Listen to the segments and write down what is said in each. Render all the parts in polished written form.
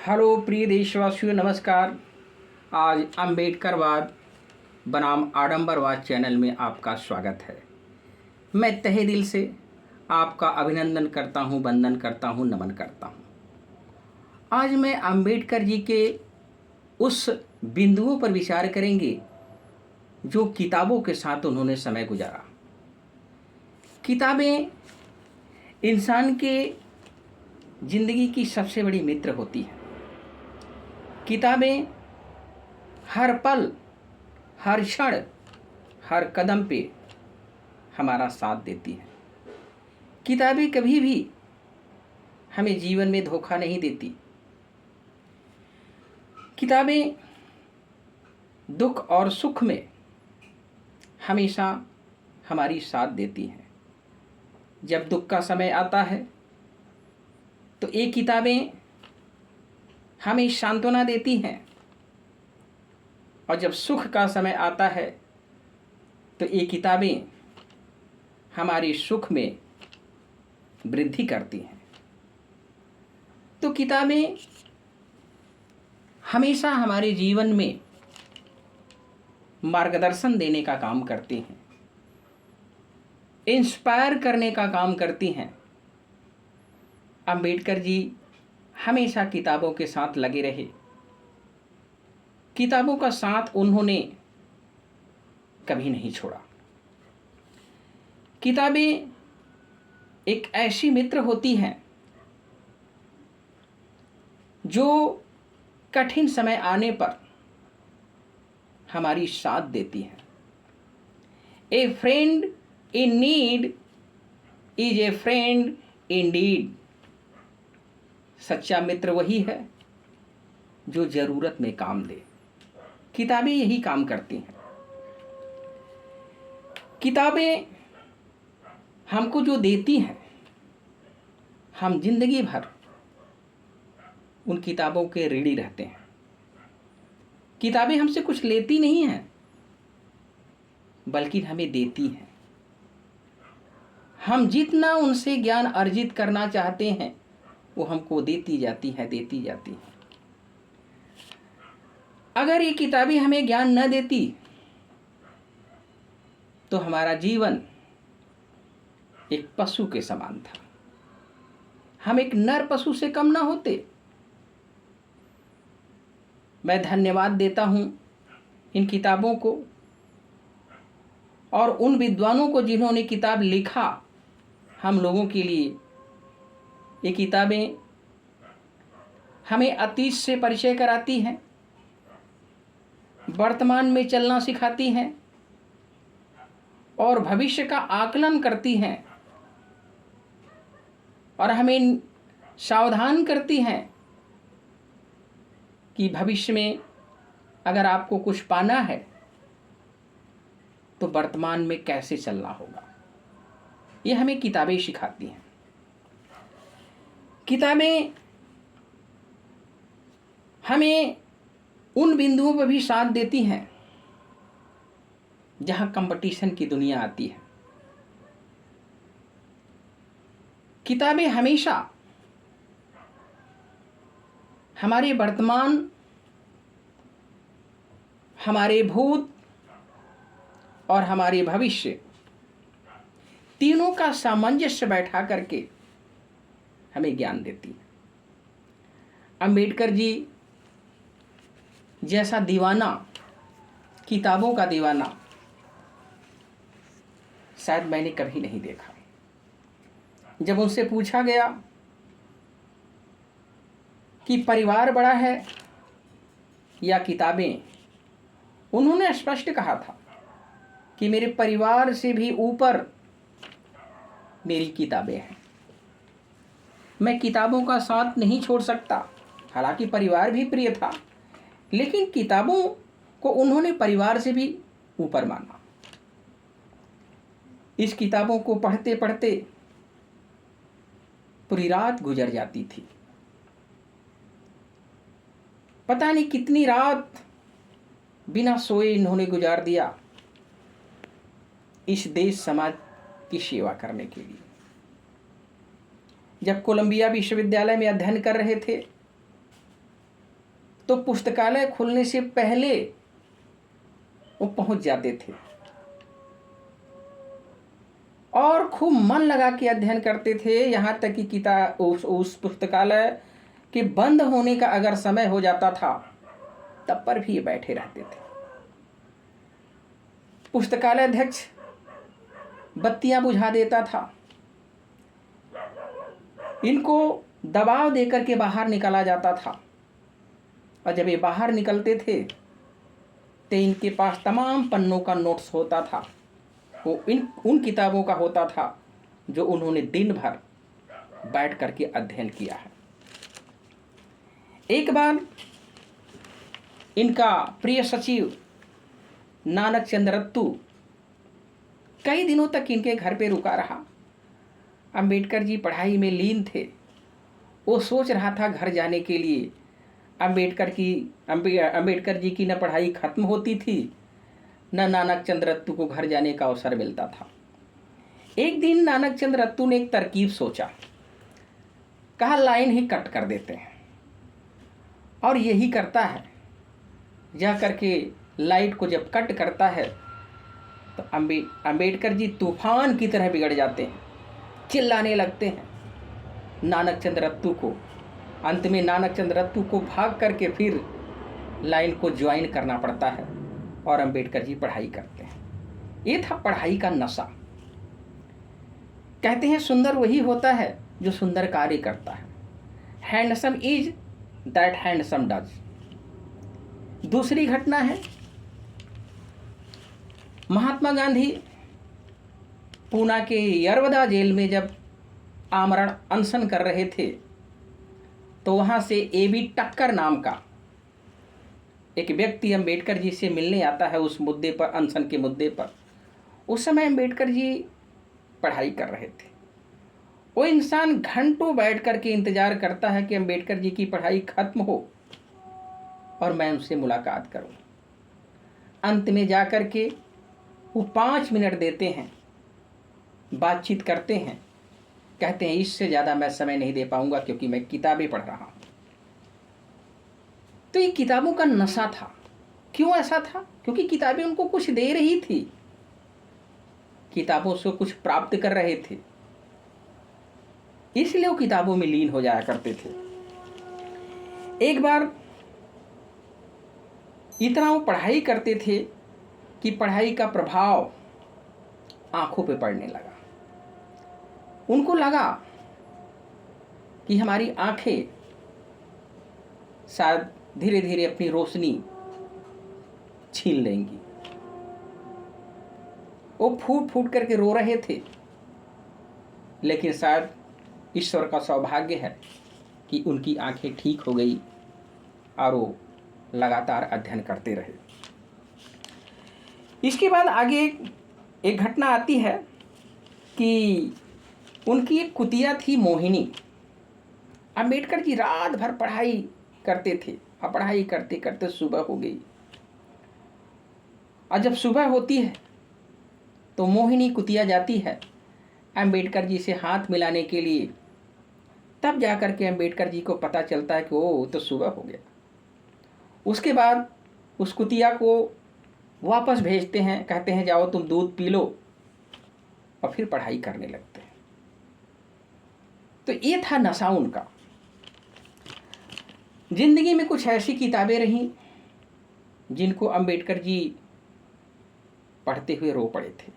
Hello प्रिय देशवासियों, नमस्कार। आज अम्बेडकरवाद बनाम आडंबरवाद चैनल में आपका स्वागत है। मैं तहे दिल से आपका अभिनंदन करता हूं, वंदन करता हूं, नमन करता हूं। आज मैं अम्बेडकर जी के उस बिंदुओं पर विचार करेंगे जो किताबों के साथ उन्होंने समय गुजारा। किताबें इंसान के जिंदगी की सबसे बड़ी मित्र होती है। किताबें हर पल, हर क्षण, हर कदम पे हमारा साथ देती हैं। किताबें कभी भी हमें जीवन में धोखा नहीं देती। किताबें दुख और सुख में हमेशा हमारी साथ देती हैं। जब दुख का समय आता है तो ये किताबें हमें सांत्वना देती हैं, और जब सुख का समय आता है तो ये किताबें हमारे सुख में वृद्धि करती हैं। तो किताबें हमेशा हमारे जीवन में मार्गदर्शन देने का काम करती हैं, इंस्पायर करने का काम करती हैं। अम्बेडकर जी हमेशा किताबों के साथ लगे रहे। किताबों का साथ उन्होंने कभी नहीं छोड़ा। किताबें एक ऐसी मित्र होती हैं जो कठिन समय आने पर हमारी साथ देती हैं। ए friend in need is a friend Indeed. सच्चा मित्र वही है जो जरूरत में काम दे। किताबें यही काम करती हैं। किताबें हमको जो देती हैं, हम जिंदगी भर उन किताबों के ऋणी रहते हैं। किताबें हमसे कुछ लेती नहीं हैं, बल्कि हमें देती हैं। हम जितना उनसे ज्ञान अर्जित करना चाहते हैं वो हमको देती जाती है। अगर ये किताबें हमें ज्ञान न देती तो हमारा जीवन एक पशु के समान था। हम एक नर पशु से कम ना होते। मैं धन्यवाद देता हूं इन किताबों को और उन विद्वानों को जिन्होंने किताब लिखा हम लोगों के लिए। ये किताबें हमें अतीत से परिचय कराती हैं, वर्तमान में चलना सिखाती हैं और भविष्य का आकलन करती हैं, और हमें सावधान करती हैं कि भविष्य में अगर आपको कुछ पाना है तो वर्तमान में कैसे चलना होगा। ये हमें किताबें सिखाती हैं। किताबें हमें उन बिंदुओं पर भी साथ देती हैं जहां कंपटीशन की दुनिया आती है। किताबें हमेशा हमारे वर्तमान, हमारे भूत और हमारे भविष्य तीनों का सामंजस्य बैठा करके हमें ज्ञान देती है। अम्बेडकर जी जैसा दीवाना, किताबों का दीवाना शायद मैंने कभी नहीं देखा। जब उनसे पूछा गया कि परिवार बड़ा है या किताबें, उन्होंने स्पष्ट कहा था कि मेरे परिवार से भी ऊपर मेरी किताबें हैं। मैं किताबों का साथ नहीं छोड़ सकता। हालांकि परिवार भी प्रिय था, लेकिन किताबों को उन्होंने परिवार से भी ऊपर माना। इस किताबों को पढ़ते पढ़ते पूरी रात गुजर जाती थी। पता नहीं कितनी रात बिना सोए इन्होंने गुजार दिया इस देश समाज की सेवा करने के लिए। जब कोलंबिया विश्वविद्यालय में अध्ययन कर रहे थे तो पुस्तकालय खुलने से पहले वो पहुंच जाते थे और खूब मन लगा के अध्ययन करते थे। यहाँ तक कि किताब उस पुस्तकालय के बंद होने का अगर समय हो जाता था तब पर भी ये बैठे रहते थे। पुस्तकालय अध्यक्ष बत्तियां बुझा देता था, इनको दबाव देकर के बाहर निकाला जाता था और जब ये बाहर निकलते थे तो इनके पास तमाम पन्नों का नोट्स होता था। वो उन किताबों का होता था जो उन्होंने दिन भर बैठ करके अध्ययन किया है। एक बार इनका प्रिय सचिव नानक चंद्र रत्तू कई दिनों तक इनके घर पे रुका रहा। अंबेडकर जी पढ़ाई में लीन थे। वो सोच रहा था घर जाने के लिए। अंबेडकर जी की न पढ़ाई खत्म होती थी न नानक चंद्र रत्तू को घर जाने का अवसर मिलता था। एक दिन नानक चंद्र रत्तू ने एक तरकीब सोचा, कहा लाइन ही कट कर देते हैं। और यही करता है, जा करके लाइट को जब कट करता है तो अंबेडकर जी तूफान की तरह बिगड़ जाते हैं, चिल्लाने लगते हैं नानक चंद्र रत्तू को। अंत में नानक चंद्र रत्तू को भाग करके फिर लाइन को ज्वाइन करना पड़ता है और अंबेडकर जी पढ़ाई करते हैं। ये था पढ़ाई का नशा। कहते हैं सुंदर वही होता है जो सुंदर कार्य करता है। Handsome is that handsome does. दूसरी घटना है, महात्मा गांधी पूना के यरवदा जेल में जब आमरण अनशन कर रहे थे तो वहां से एबी टक्कर नाम का एक व्यक्ति अंबेडकर जी से मिलने आता है उस मुद्दे पर, अनशन के मुद्दे पर। उस समय अंबेडकर जी पढ़ाई कर रहे थे। वो इंसान घंटों बैठ कर के इंतजार करता है कि अंबेडकर जी की पढ़ाई खत्म हो और मैं उनसे मुलाकात करूं। अंत में जाकर के वो 5 मिनट देते हैं, बातचीत करते हैं, कहते हैं इससे ज़्यादा मैं समय नहीं दे पाऊंगा क्योंकि मैं किताबें पढ़ रहा हूं। तो ये किताबों का नशा था। क्यों ऐसा था? क्योंकि किताबें उनको कुछ दे रही थी, किताबों से कुछ प्राप्त कर रहे थे, इसलिए वो किताबों में लीन हो जाया करते थे। एक बार इतना वो पढ़ाई करते थे कि पढ़ाई का प्रभाव आंखों पे पड़ने लगा। उनको लगा कि हमारी आंखें शायद धीरे धीरे अपनी रोशनी छीन लेंगी। वो फूट फूट करके रो रहे थे, लेकिन शायद ईश्वर का सौभाग्य है कि उनकी आंखें ठीक हो गई और वो लगातार अध्ययन करते रहे। इसके बाद आगे एक घटना आती है कि उनकी एक कुतिया थी मोहिनी। अंबेडकर जी रात भर पढ़ाई करते थे और पढ़ाई करते करते सुबह हो गई। और जब सुबह होती है तो मोहिनी कुतिया जाती है अंबेडकर जी से हाथ मिलाने के लिए। तब जाकर के अंबेडकर जी को पता चलता है कि ओ तो सुबह हो गया। उसके बाद उस कुतिया को वापस भेजते हैं, कहते हैं जाओ तुम दूध पी लो, और फिर पढ़ाई करने लगते हैं। तो ये था नशा उनका। जिंदगी में कुछ ऐसी किताबें रहीं जिनको अंबेडकर जी पढ़ते हुए रो पड़े थे।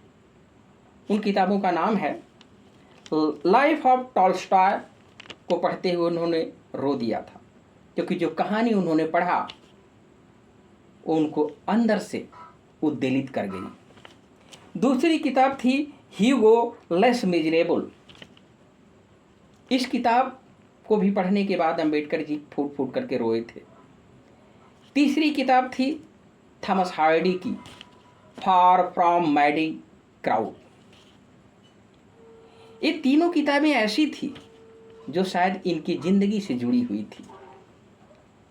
उन किताबों का नाम है लाइफ ऑफ टॉल्स्टॉय। को पढ़ते हुए उन्होंने रो दिया था, क्योंकि जो कहानी उन्होंने पढ़ा वो उनको अंदर से उद्वेलित कर गई। दूसरी किताब थी ह्यूगो लेस मिजरेबल। इस किताब को भी पढ़ने के बाद अंबेडकर जी फूट फूट करके रोए थे। तीसरी किताब थी थॉमस हार्डी की फार फ्रॉम मैडी क्राउड। ये तीनों किताबें ऐसी थी जो शायद इनकी जिंदगी से जुड़ी हुई थी,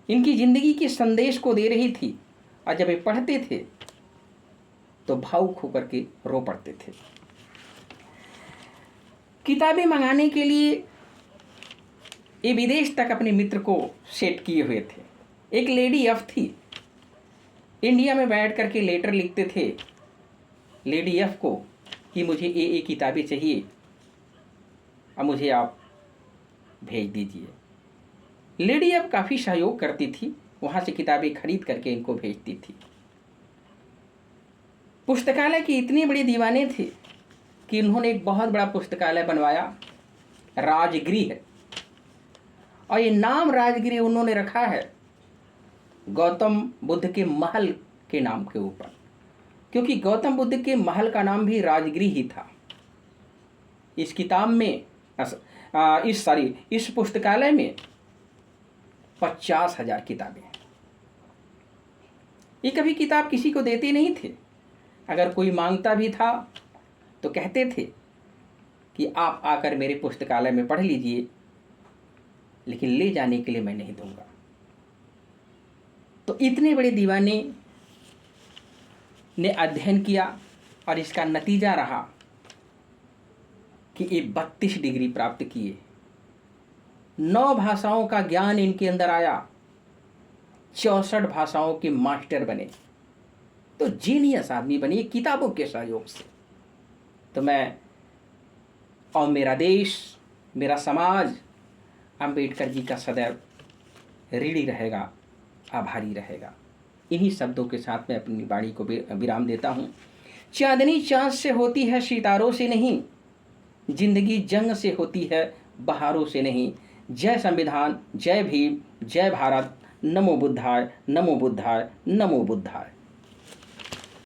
इनकी जिंदगी के संदेश को दे रही थी, और जब ये पढ़ते थे तो भावुक होकर के रो पड़ते थे। किताबें मंगाने के लिए ये विदेश तक अपने मित्र को सेट किए हुए थे। एक लेडी एफ थी, इंडिया में बैठ करके लेटर लिखते थे लेडी एफ को कि मुझे ये किताबें चाहिए, अब मुझे आप भेज दीजिए। लेडी एफ काफ़ी सहयोग करती थी, वहाँ से किताबें खरीद करके इनको भेजती थी। पुस्तकालय की इतनी बड़ी दीवाने थे कि उन्होंने एक बहुत बड़ा पुस्तकालय बनवाया, राजगृह। और ये नाम राजगृह उन्होंने रखा है गौतम बुद्ध के महल के नाम के ऊपर, क्योंकि गौतम बुद्ध के महल का नाम भी राजगृह ही था। इस किताब में इस पुस्तकालय में 50,000 किताबें हैं। ये कभी किताब किसी को देते नहीं थे, अगर कोई मांगता भी था तो कहते थे कि आप आकर मेरे पुस्तकालय में पढ़ लीजिए, लेकिन ले जाने के लिए मैं नहीं दूंगा। तो इतने बड़े दीवाने ने अध्ययन किया और इसका नतीजा रहा कि ये 32 डिग्री प्राप्त किए, 9 भाषाओं का ज्ञान इनके अंदर आया, 64 भाषाओं के मास्टर बने। तो जीनियस आदमी बनी किताबों के सहयोग से। तो मैं और मेरा देश, मेरा समाज अंबेडकर जी का सदैव ऋणी रहेगा, आभारी रहेगा। इन्हीं शब्दों के साथ मैं अपनी वाणी को विराम देता हूँ। चांदनी चाँद से होती है, सितारों से नहीं। जिंदगी जंग से होती है, बहारों से नहीं। जय संविधान, जय भीम, जय भारत। नमो बुद्धाय, नमो बुद्धाय, नमो बुद्धाय।